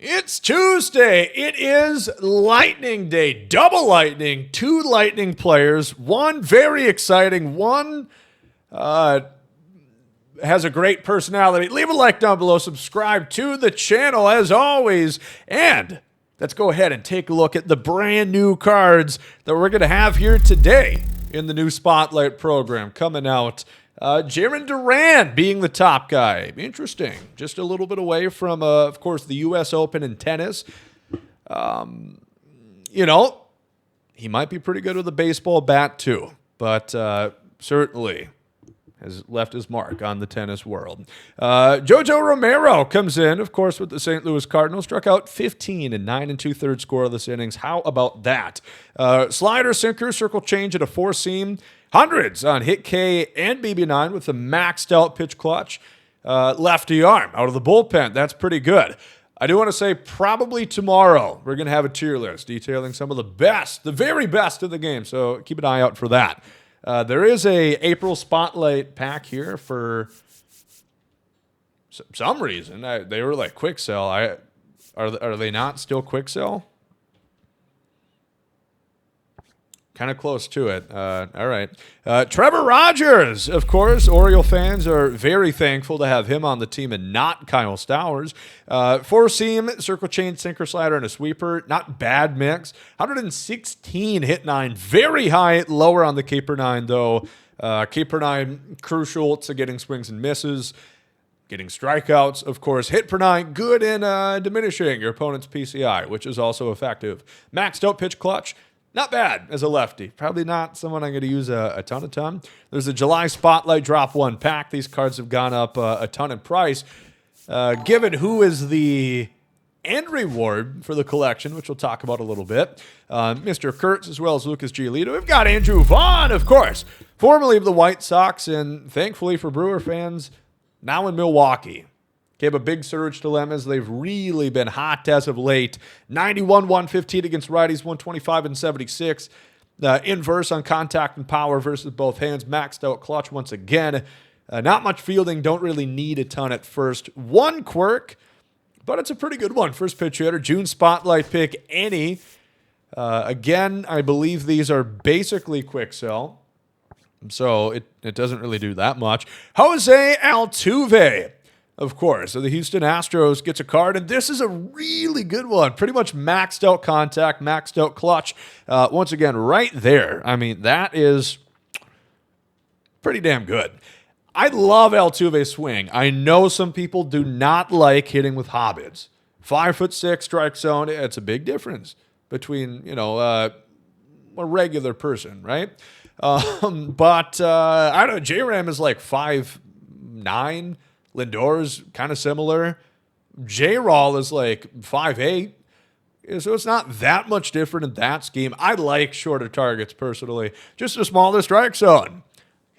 It's Tuesday. It is Lightning Day. Double lightning. 2 lightning players. One very exciting. One has a great personality. Leave a like down below. Subscribe to the channel as always. And let's go ahead and take a look at the brand new cards that we're going to have here today in the new Spotlight program coming out. Jiren Durant being the top guy. Interesting. Just a little bit away from, of course, the U.S. Open in tennis. You know, he might be pretty good with a baseball bat too, but certainly has left his mark on the tennis world. Jojo Romero comes in, of course, with the St. Louis Cardinals. Struck out 15 and 9 2/3 scoreless innings. How about that? Slider, sinker, circle change at a 4-seam. Hundreds on hit K and BB9 with a maxed out pitch clutch. Lefty arm out of the bullpen. That's pretty good. I do want to say probably tomorrow we're going to have a tier list detailing some of the best, the very best of the game. So keep an eye out for that. There is a April Spotlight pack here for some reason. They were like quick sell. Are they not still quick sell? Kind of close to it. All right. Trevor Rogers, of course. Oriole fans are very thankful to have him on the team and not Kyle Stowers. 4-seam, circle chain, sinker, slider, and a sweeper. Not bad mix. 116 hit 9. Very high, lower on the Caper 9, though. Caper 9, crucial to getting swings and misses. Getting strikeouts, of course. Hit per 9, good in diminishing your opponent's PCI, which is also effective. Maxed out pitch clutch. Not bad as a lefty. Probably not someone I'm going to use a ton. There's a July Spotlight Drop 1 pack. These cards have gone up a ton in price. Given who is the end reward for the collection, which we'll talk about a little bit, Mr. Kurtz as well as Lucas Giolito. We've got Andrew Vaughn, of course, formerly of the White Sox, and thankfully for Brewer fans, now in Milwaukee. Gave a big surge to Lemons. They've really been hot as of late. 91, 115 against righties, 125 and 76. Inverse on contact and power versus both hands. Maxed out clutch once again. Not much fielding. Don't really need a ton at first. One quirk, but it's a pretty good one. First pitch hitter. June Spotlight pick, any. Again, I believe these are basically quick sell. So it doesn't really do that much. Jose Altuve. Of course, so the Houston Astros gets a card, and this is a really good one. Pretty much maxed out contact, maxed out clutch. Once again, right there. I mean, that is pretty damn good. I love Altuve's swing. I know some people do not like hitting with hobbits. 5'6" strike zone, it's a big difference between, you know, a regular person, right? But I don't know, J-Ram is like 5'9". Lindor's kind of similar. J-Rawl is like 5'8". So it's not that much different in that scheme. I like shorter targets personally. Just a smaller strike zone.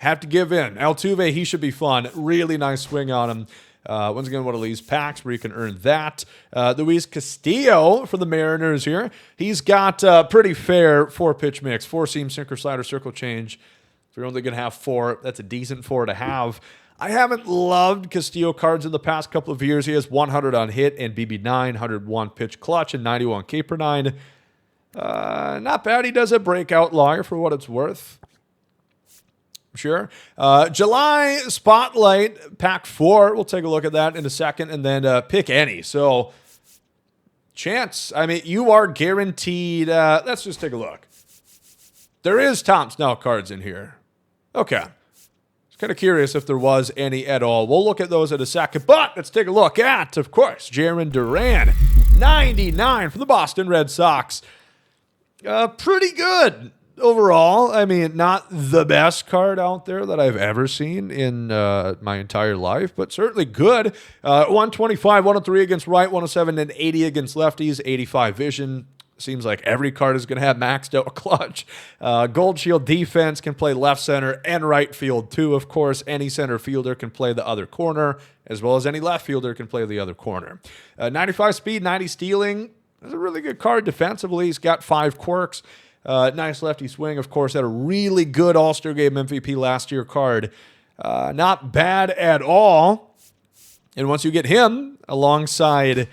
Have to give in. Altuve, he should be fun. Really nice swing on him. Once again, one of these packs where you can earn that. Luis Castillo for the Mariners here. He's got a pretty fair 4-pitch mix. 4-seam, sinker, slider, circle change. If you're only going to have 4, that's a decent 4 to have. I haven't loved Castillo cards in the past couple of years. He has 100 on hit and BB9, 101 pitch clutch, and 91 Caper 9. Not bad. He does a breakout lawyer for what it's worth. Sure. July Spotlight Pack 4. We'll take a look at that in a second, and then pick any. So, chance. I mean, you are guaranteed. Let's just take a look. There is Tom Snell cards in here. Okay. Kind of curious if there was any at all. We'll look at those in a second, but let's take a look at, of course, Jiren Durant, 99 for the Boston Red Sox. Pretty good overall. I mean, not the best card out there that I've ever seen in my entire life, but certainly good. 125, 103 against right, 107 and 80 against lefties, 85 vision. Seems like every card is going to have maxed out clutch. Gold Shield defense can play left center and right field too, of course. Any center fielder can play the other corner, as well as any left fielder can play the other corner. 95 speed, 90 stealing. That's a really good card defensively. He's got 5 quirks. Nice lefty swing, of course. Had a really good All-Star Game MVP last year card. Not bad at all. And once you get him alongside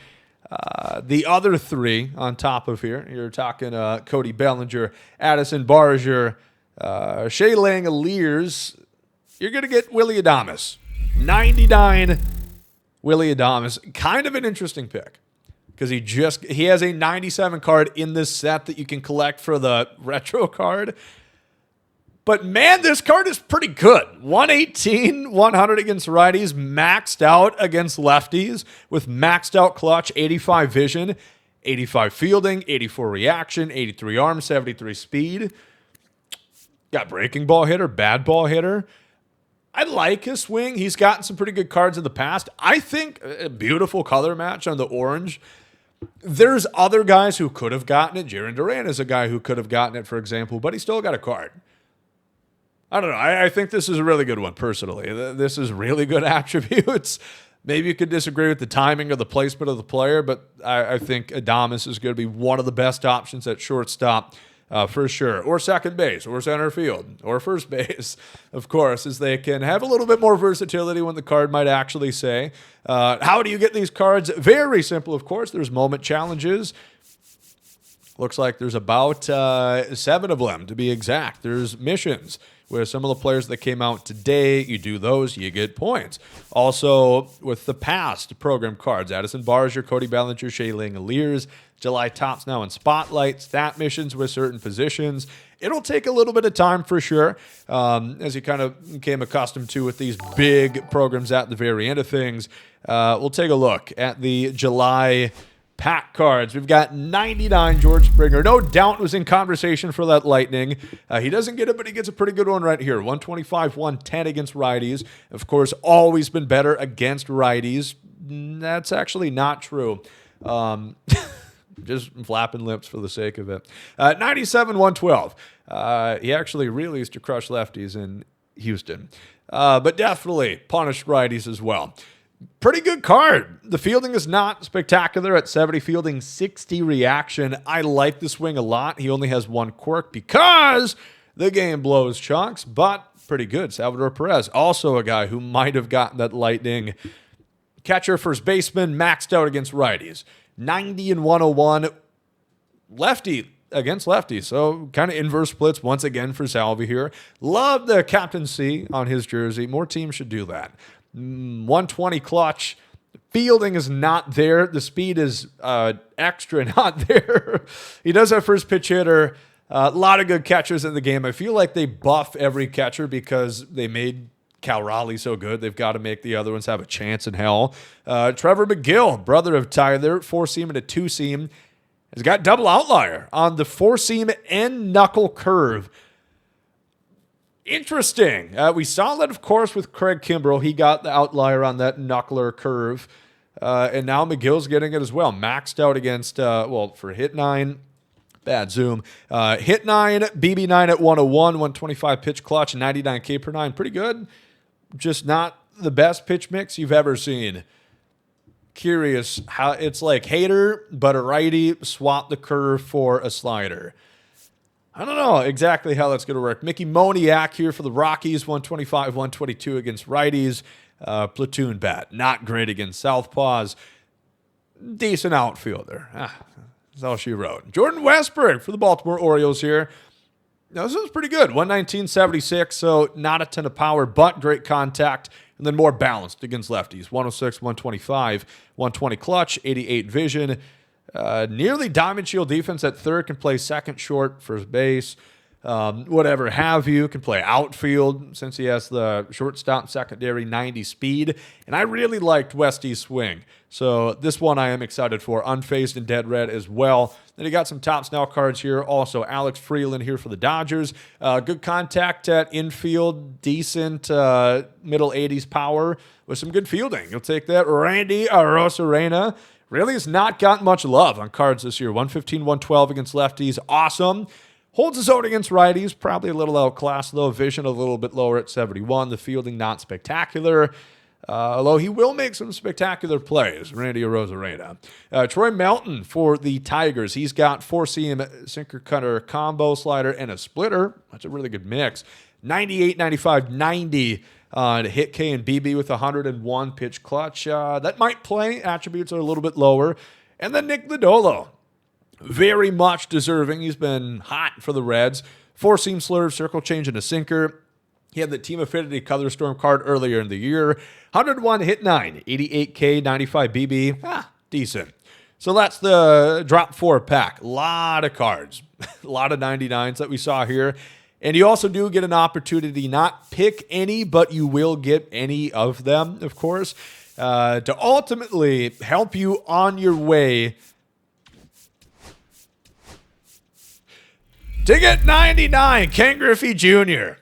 The other three on top of here, you're talking Cody Bellinger, Addison Barger, Shea Langoliers. You're going to get Willie Adamus. 99 Willie Adamus. Kind of an interesting pick because he has a 97 card in this set that you can collect for the retro card. But man, this card is pretty good. 118, 100 against righties, maxed out against lefties with maxed out clutch, 85 vision, 85 fielding, 84 reaction, 83 arm, 73 speed. Got breaking ball hitter, bad ball hitter. I like his swing. He's gotten some pretty good cards in the past. I think a beautiful color match on the orange. There's other guys who could have gotten it. Jiren Durant is a guy who could have gotten it, for example, but he still got a card. I don't know. I think this is a really good one, personally. This is really good attributes. Maybe you could disagree with the timing or the placement of the player, but I think Adamus is going to be one of the best options at shortstop for sure. Or second base, or center field, or first base, of course, as they can have a little bit more versatility when the card might actually say. How do you get these cards? Very simple, of course. There's moment challenges. Looks like there's about 7 of them, to be exact. There's missions where some of the players that came out today, you do those, you get points. Also, with the past program cards, Addison Barger, Cody Bellinger, Shea Langoliers, July Tops now in Spotlight, stat missions with certain positions. It'll take a little bit of time for sure, as you kind of became accustomed to with these big programs at the very end of things. We'll take a look at the July pack cards. We've got 99 George Springer. No doubt was in conversation for that Lightning. He doesn't get it, but he gets a pretty good one right here. 125, 110 against righties. Of course, always been better against righties. That's actually not true. Just flapping lips for the sake of it. 97, 112. He actually really used to crush lefties in Houston. But definitely punished righties as well. Pretty good card. The fielding is not spectacular at 70 fielding, 60 reaction. I like the swing a lot. He only has one quirk because the game blows chunks, but pretty good. Salvador Perez, also a guy who might have gotten that Lightning. Catcher, first baseman, maxed out against righties. 90 and 101. Lefty against lefties, so kind of inverse splits once again for Salvi here. Love the captaincy on his jersey. More teams should do that. 120 clutch. Fielding is not there. The speed is extra not there. He does have first pitch hitter. A lot of good catchers in the game. I feel like they buff every catcher because they made Cal Raleigh so good. They've got to make the other ones have a chance in hell. Trevor McGill, brother of Tyler, 4-seam and a 2-seam. Has got double outlier on the 4-seam and knuckle curve. Interesting. We saw that, of course, with Craig Kimbrell. He got the outlier on that knuckler curve. And now McGill's getting it as well. Maxed out against, for hit 9, bad zoom. Hit 9, BB9 at 101, 125 pitch clutch, 99 K per 9. Pretty good. Just not the best pitch mix you've ever seen. Curious how it's like hater, but a righty, swap the curve for a slider. I don't know exactly how that's going to work. Mickey Moniak here for the Rockies, 125, 122 against righties. Platoon bat, not great against southpaws. Decent outfielder. That's all she wrote. Jordan Westburg for the Baltimore Orioles here. Now, this was pretty good. 119, 76, so not a ton of power, but great contact. And then more balanced against lefties. 106, 125, 120 clutch, 88 vision. Nearly diamond shield defense at third, can play second, short, first base, whatever have you. Can play outfield since he has the shortstop secondary, 90 speed. And I really liked Westy's swing. So this one I am excited for. Unfazed and dead red as well. Then you got some Tops Now cards here. Also, Alex Freeland here for the Dodgers. Good contact at infield. Decent middle 80s power with some good fielding. You'll take that. Randy Arozarena. Really has not gotten much love on cards this year. 115, 112 against lefties. Awesome. Holds his own against righties. Probably a little outclassed, though. Vision a little bit lower at 71. The fielding not spectacular. Although he will make some spectacular plays. Randy Arozarena. Troy Melton for the Tigers. He's got 4-seam sinker cutter combo slider and a splitter. That's a really good mix. 98, 95, 90 on hit K and BB with 101 pitch clutch. That might play. Attributes are a little bit lower. And then Nick Lodolo, very much deserving. He's been hot for the Reds. 4-seam slurve, circle change, and a sinker. He had the Team Affinity Color Storm card earlier in the year. 101 hit 9, 88K, 95 BB. Decent. So that's the drop 4 pack. A lot of cards. A lot of 99s that we saw here. And you also do get an opportunity not pick any, but you will get any of them, of course, to ultimately help you on your way to get 99, Ken Griffey Jr.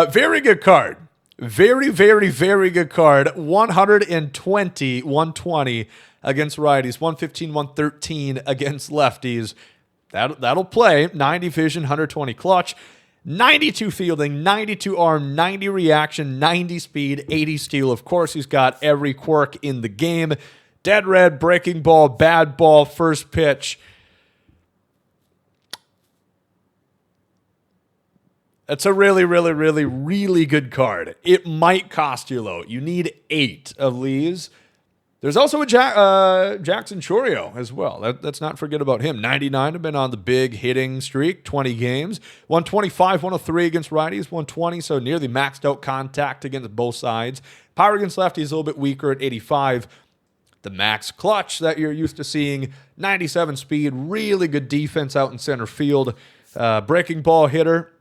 Very good card. Very, very, very good card. 120, 120 against righties. 115, 113 against lefties. That'll play. 90 vision, 120 clutch. 92 fielding, 92 arm, 90 reaction, 90 speed, 80 steal. Of course, he's got every quirk in the game. Dead red, breaking ball, bad ball, first pitch. That's a really, really, really, really good card. It might cost you low. You need 8 of these. There's also a Jackson Chourio as well. Let's not forget about him. 99 have been on the big hitting streak, 20 games. 125, 103 against righties, 120, so nearly maxed out contact against both sides. Power against lefties is a little bit weaker at 85. The max clutch that you're used to seeing, 97 speed, really good defense out in center field. Breaking ball hitter.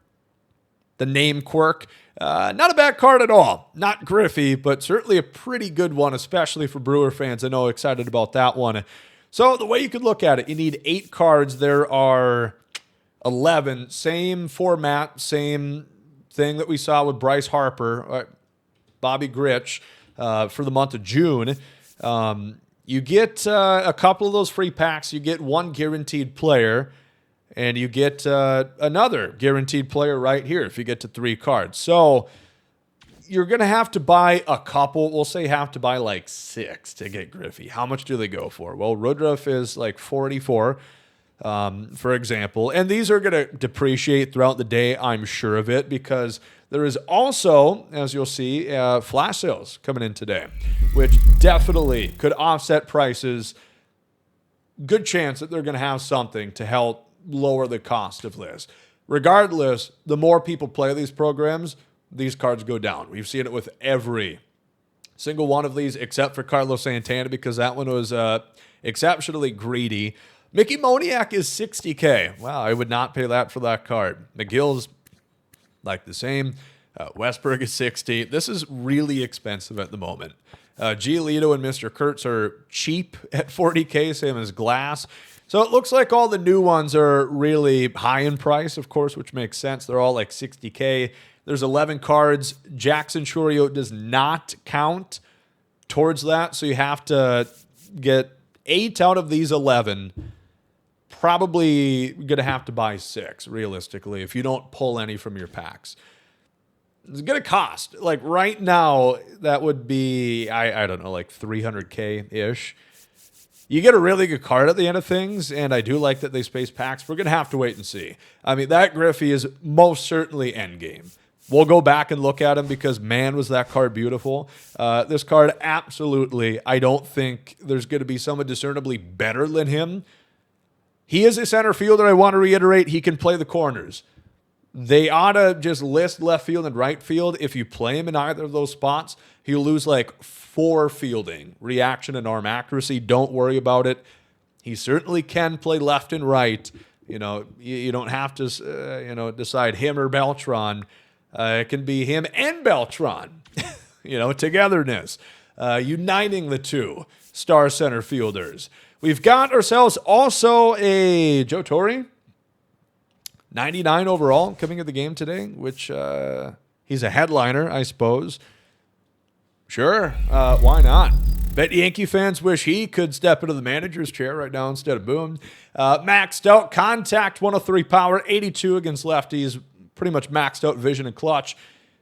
The name quirk, not a bad card at all. Not Griffey, but certainly a pretty good one, especially for Brewer fans. I know excited about that one. So the way you could look at it, you need 8 cards. There are 11. Same format, same thing that we saw with Bryce Harper, Bobby Grich for the month of June. You get a couple of those free packs. You get 1 guaranteed player. And you get another guaranteed player right here if you get to 3 cards. So you're going to have to buy a couple. We'll say have to buy like 6 to get Griffey. How much do they go for? Well, Woodruff is like 44, for example. And these are going to depreciate throughout the day, I'm sure of it, because there is also, as you'll see, flash sales coming in today, which definitely could offset prices. Good chance that they're going to have something to help lower the cost of this. Regardless, the more people play these programs, these cards go down. We've seen it with every single one of these except for Carlos Santana because that one was exceptionally greedy. Mickey Moniak is 60K. Wow, I would not pay that for that card. McGill's like the same. Westberg is 60. This is really expensive at the moment. Giolito and Mr. Kurtz are cheap at 40K, same as Glass. So it looks like all the new ones are really high in price, of course, which makes sense. They're all like 60K. There's 11 cards. Jackson Chourio does not count towards that, so you have to get 8 out of these 11. Probably going to have to buy 6, realistically, if you don't pull any from your packs. It's going to cost. Like right now, that would be, I don't know, like 300K-ish. You get a really good card at the end of things, and I do like that they space packs. We're going to have to wait and see. I mean, that Griffey is most certainly endgame. We'll go back and look at him because, man, was that card beautiful. This card, absolutely, I don't think there's going to be someone discernibly better than him. He is a center fielder. I want to reiterate, he can play the corners. They ought to just list left field and right field. If you play him in either of those spots, he'll lose like 4 fielding, reaction, and arm accuracy. Don't worry about it. He certainly can play left and right. You know, you don't have to, decide him or Beltran. It can be him and Beltran. Togetherness, uniting the two star center fielders. We've got ourselves also a Joe Torre. 99 overall coming at the game today, which he's a headliner, I suppose. Sure, why not? Bet Yankee fans wish he could step into the manager's chair right now instead of Boone. Maxed out contact, 103 power, 82 against lefties. Pretty much maxed out vision and clutch.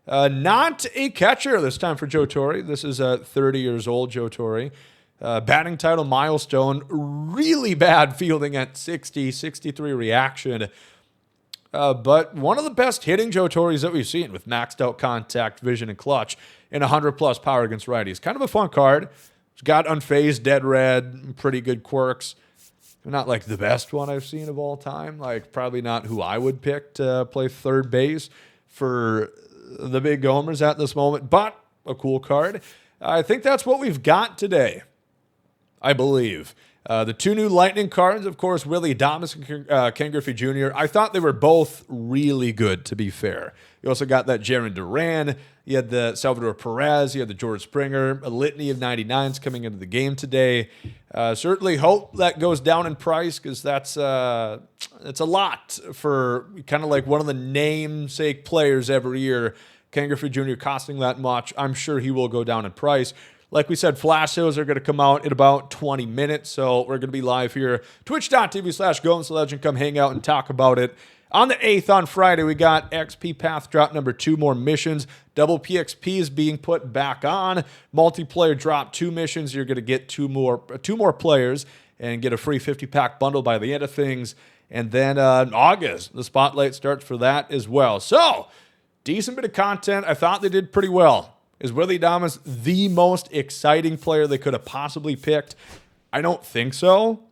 Not a catcher this time for Joe Torre. This is 30 years old Joe Torre. Batting title milestone. Really bad fielding at 60, 63 reaction. But one of the best hitting Joe Torres that we've seen with maxed out contact, vision, and clutch, and 100-plus power against righties. Kind of a fun card. He's got Unfazed, Dead Red, pretty good quirks. Not like the best one I've seen of all time. Like probably not who I would pick to play third base for the big Gomers at this moment, but a cool card. I think that's what we've got today, I believe. The two new Lightning cards, of course, Willie Adamus and Ken Griffey Jr. I thought they were both really good, to be fair. You also got that Jiren Durant. You had the Salvador Perez. You had the George Springer. A litany of 99s coming into the game today. Certainly hope that goes down in price because that's a lot for kind of like one of the namesake players every year. Ken Griffey Jr. costing that much. I'm sure he will go down in price. Like we said, flash sales are going to come out in about 20 minutes, so we're going to be live here. Twitch.tv/GomesDaLegend. Come hang out and talk about it. On the 8th on Friday, we got XP Path Drop number 2, more missions. Double PXP is being put back on. Multiplayer drop 2 missions. You're going to get two more players and get a free 50-pack bundle by the end of things. And then in August, the spotlight starts for that as well. So, decent bit of content. I thought they did pretty well. Is Willie Adamus the most exciting player they could have possibly picked? I don't think so.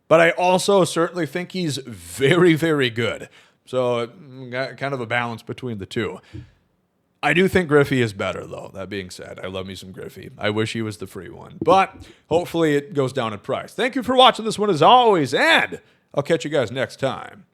But I also certainly think he's very, very good. So got kind of a balance between the two. I do think Griffey is better, though. That being said, I love me some Griffey. I wish he was the free one. But hopefully it goes down in price. Thank you for watching this one as always, and I'll catch you guys next time.